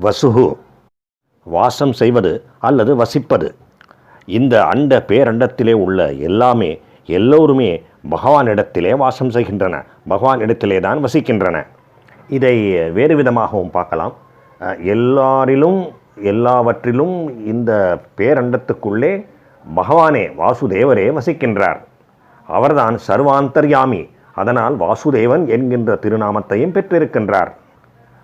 வசுகு வாசம் செய்வது அல்லது வசிப்பது. இந்த அண்ட பேரண்டத்திலே உள்ள எல்லாமே எல்லோருமே பகவானிடத்திலே வாசம் செய்கின்றன, பகவானிடத்திலே தான் வசிக்கின்றன. இதை வேறு விதமாகவும் பார்க்கலாம். எல்லாரிலும் எல்லாவற்றிலும் இந்த பேரண்டத்துக்குள்ளே பகவானே வாசுதேவரே வசிக்கின்றார். அவர்தான் சர்வாந்தர்யாமி. அதனால் வாசுதேவன் என்கின்ற திருநாமத்தையும் பெற்றிருக்கின்றார்.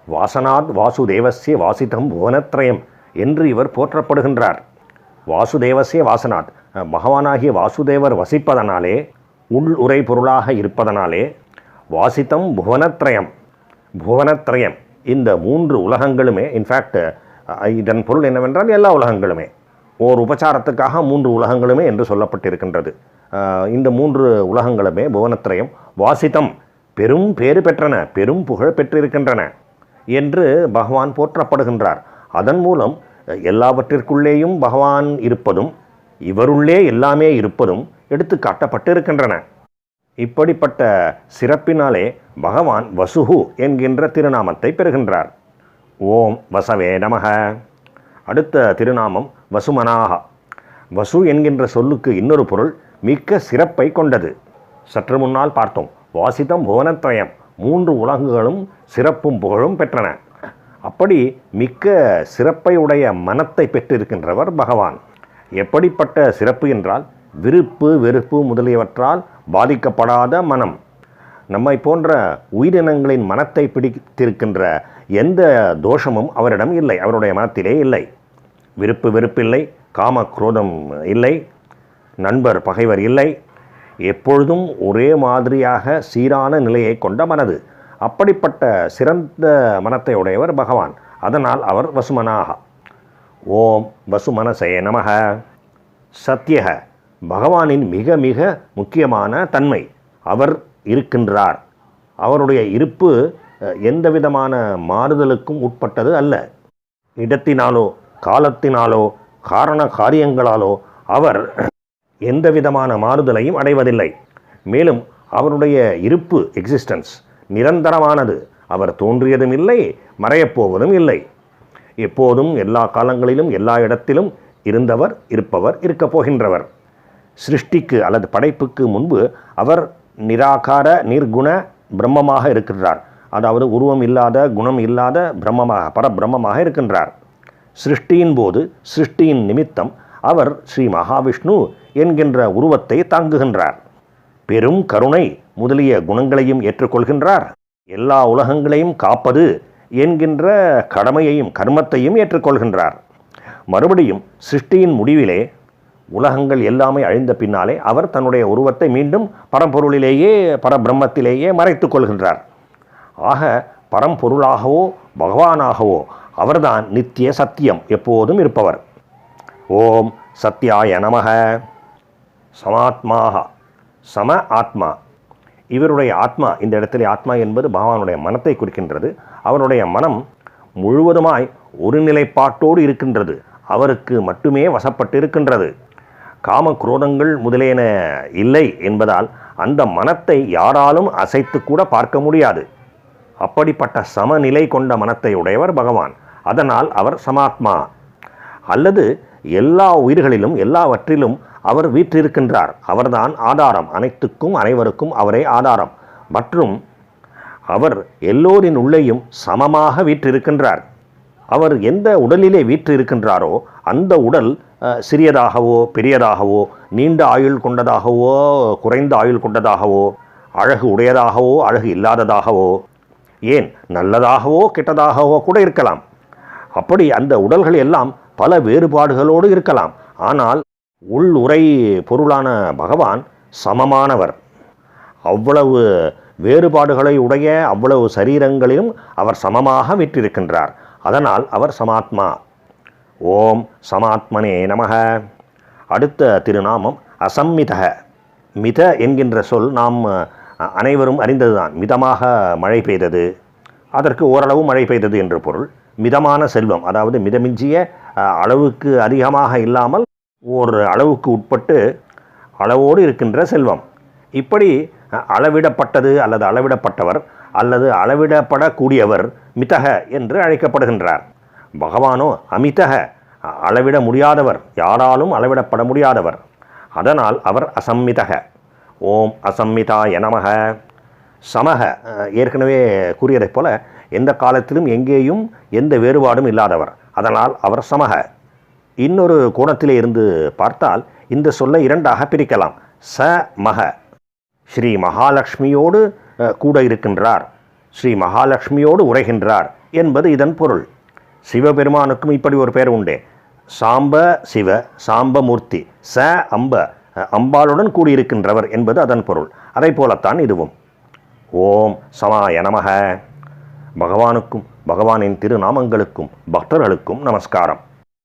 வாசனாத் வாசுதேவஸ்ய வாசிதம் புவனத்ரயம் என்று இவர் போற்றப்படுகின்றார். வாசுதேவஸ்ய வாசனாத், பகவானாகிய வாசுதேவர் வசிப்பதனாலே, உள் உரை பொருளாக இருப்பதனாலே வாசித்தம் புவனத்ரயம். புவனத்ரயம் இந்த 3 உலகங்களுமே, இன்ஃபேக்ட் இதன் பொருள் என்னவென்றால் எல்லா உலகங்களுமே, ஓர் உபச்சாரத்துக்காக 3 உலகங்களுமே என்று சொல்லப்பட்டிருக்கின்றது. இந்த 3 உலகங்களுமே புவனத்ரயம் வாசித்தம் பெரும் பேறு பெற்றன, பெரும் புகழ் பெற்றிருக்கின்றன என்று பகவான் போற்றப்படுகின்றார். அதன் மூலம் எல்லாவற்றிற்குள்ளேயும் பகவான் இருப்பதும் இவருள்ளே எல்லாமே இருப்பதும் எடுத்து காட்டப்பட்டிருக்கின்றன. இப்படிப்பட்ட சிறப்பினாலே பகவான் வசுகு என்கின்ற திருநாமத்தை பெறுகின்றார். ஓம் வசவே நமக. அடுத்த திருநாமம் வசுமனாக. வசு என்கின்ற சொல்லுக்கு இன்னொரு பொருள் மிக்க சிறப்பை கொண்டது. சற்று முன்னால் பார்த்தோம், வாசிதம் புவனத்ரயம், 3 உலகங்களும் சிறப்பும் புகழும் பெற்றன. அப்படி மிக்க சிறப்பை உடைய மனத்தை பெற்றிருக்கின்றவர் பகவான். எப்படிப்பட்ட சிறப்பு என்றால், விருப்பு வெறுப்பு முதலியவற்றால் பாதிக்கப்படாத மனம். நம்மை போன்ற உயிரினங்களின் மனத்தை பிடித்திருக்கின்ற எந்த தோஷமும் அவரிடம் இல்லை, அவருடைய மனத்திலே இல்லை. விருப்பு வெறுப்பில்லை, காம குரோதம் இல்லை, நண்பர் பகைவர் இல்லை. எப்பொழுதும் ஒரே மாதிரியாக சீரான நிலையை கொண்ட மனது. அப்படிப்பட்ட சிறந்த மனத்தை உடையவர் பகவான். அதனால் அவர் வசுமனாக. ஓம் வசுமனசே நமக. சத்யக, பகவானின் மிக மிக முக்கியமான தன்மை, அவர் இருக்கின்றார். அவருடைய இருப்பு எந்த விதமான மாறுதலுக்கும் உட்பட்டது அல்ல. இடத்தினாலோ காலத்தினாலோ காரண காரியங்களாலோ அவர் எந்த விதமான மாறுதலையும் அடைவதில்லை. மேலும் அவருடைய இருப்பு, எக்ஸிஸ்டன்ஸ், நிரந்தரமானது. அவர் தோன்றியதும் இல்லை, மறையப்போவதும் இல்லை. எப்போதும் எல்லா காலங்களிலும் எல்லா இடத்திலும் இருந்தவர், இருப்பவர், இருக்கப் போகின்றவர். சிருஷ்டிக்கு அல்லது படைப்புக்கு முன்பு அவர் நிராகார நிர்குண பிரம்மமாக இருக்கின்றார். அதாவது உருவம் இல்லாத, குணம் இல்லாத பிரம்மமாக, பரபிரம்மமாக இருக்கின்றார். சிருஷ்டியின் போது, சிருஷ்டியின் நிமித்தம் அவர் ஸ்ரீ மகாவிஷ்ணு என்கின்ற உருவத்தை தாங்குகின்றார். பெரும் கருணை முதலிய குணங்களையும் ஏற்றுக்கொள்கின்றார். எல்லா உலகங்களையும் காப்பது என்கின்ற கடமையையும் கர்மத்தையும் ஏற்றுக்கொள்கின்றார். மறுபடியும் சிருஷ்டியின் முடிவிலே உலகங்கள் எல்லாமே அழிந்த பின்னாலே அவர் தன்னுடைய உருவத்தை மீண்டும் பரம்பொருளிலேயே, பரபிரம்மத்திலேயே மறைத்து கொள்கின்றார். ஆக பரம்பொருளாகவோ பகவானாகவோ அவர்தான் நித்திய சத்தியம், எப்போதும் இருப்பவர். ஓம் சத்யாய நமக. சமாத்மாக, சம ஆத்மா. இவருடைய ஆத்மா, இந்த இடத்துல ஆத்மா என்பது பகவானுடைய மனத்தை குறிக்கின்றது. அவருடைய மனம் முழுவதுமாய் ஒரு நிலைப்பாட்டோடு இருக்கின்றது. அவருக்கு மட்டுமே வசப்பட்டு இருக்கின்றது. காம குரோதங்கள் முதலியன இல்லை என்பதால் அந்த மனத்தை யாராலும் அசைத்து கூட பார்க்க முடியாது. அப்படிப்பட்ட சமநிலை கொண்ட மனத்தை உடையவர் பகவான். அதனால் அவர் சமாத்மா. அல்லது எல்லா உயிர்களிலும் எல்லாவற்றிலும் அவர் வீற்றிருக்கின்றார். அவர்தான் ஆதாரம், அனைத்துக்கும் அனைவருக்கும் அவரே ஆதாரம். மற்றும் அவர் எல்லோரின் உள்ளேயும் சமமாக வீற்றிருக்கின்றார். அவர் எந்த உடலிலே வீற்றிருக்கின்றாரோ அந்த உடல் சிறியதாகவோ பெரியதாகவோ, நீண்ட ஆயுள் கொண்டதாகவோ குறைந்த ஆயுள் கொண்டதாகவோ, அழகு உடையதாகவோ அழகு இல்லாததாகவோ, ஏன் நல்லதாகவோ கெட்டதாகவோ கூட இருக்கலாம். அப்படி அந்த உடல்கள் எல்லாம் பல வேறுபாடுகளோடு இருக்கலாம். ஆனால் உள் உரை பொருளான பகவான் சமமானவர். அவ்வளவு வேறுபாடுகளை உடைய அவ்வளவு சரீரங்களிலும் அவர் சமமாக வீற்றிருக்கின்றார். அதனால் அவர் சமாத்மா. ஓம் சமாத்மனே நமக. அடுத்த திருநாமம் அசம்மிதக. மித என்கின்ற சொல் நாம் அனைவரும் அறிந்ததுதான். மிதமாக மழை பெய்தது, அதற்கு ஓரளவு மழை பெய்தது என்று பொருள். மிதமான செல்வம், அதாவது மிதமிஞ்சிய அளவுக்கு அதிகமாக இல்லாமல் ஒரு அளவுக்கு உட்பட்டு அளவோடு இருக்கின்ற செல்வம். இப்படி அளவிடப்பட்டது அல்லது அளவிடப்பட்டவர் அல்லது அளவிடப்படக்கூடியவர் மிதக என்று அழைக்கப்படுகின்றார். பகவானோ அமிதக, அளவிட முடியாதவர், யாராலும் அளவிடப்பட முடியாதவர். அதனால் அவர் அசம்மிதக. ஓம் அசம்மிதாய நமக. சமக, ஏற்கனவே கூறியதைப் போல எந்த காலத்திலும் எங்கேயும் எந்த வேறுபாடும் இல்லாதவர். அதனால் அவர் சமக. இன்னொரு கோணத்திலே இருந்து பார்த்தால் இந்த சொல்லை இரண்டாக பிரிக்கலாம். ச மக, ஸ்ரீ மகாலட்சுமியோடு கூட இருக்கின்றார், ஸ்ரீ மகாலட்சுமியோடு உரைகின்றார் என்பது இதன் பொருள். சிவபெருமானுக்கும் இப்படி ஒரு பெயர் உண்டு, சாம்ப சிவ, சாம்பமூர்த்தி. ச அம்ப, அம்பாளுடன் கூடியிருக்கின்றவர் என்பது அதன் பொருள். அதை போலத்தான் இதுவும். ஓம் சமாய நமக. பகவானுக்கும் பகவானின் திருநாமங்களுக்கும் பக்தர்களுக்கும் நமஸ்காரம்.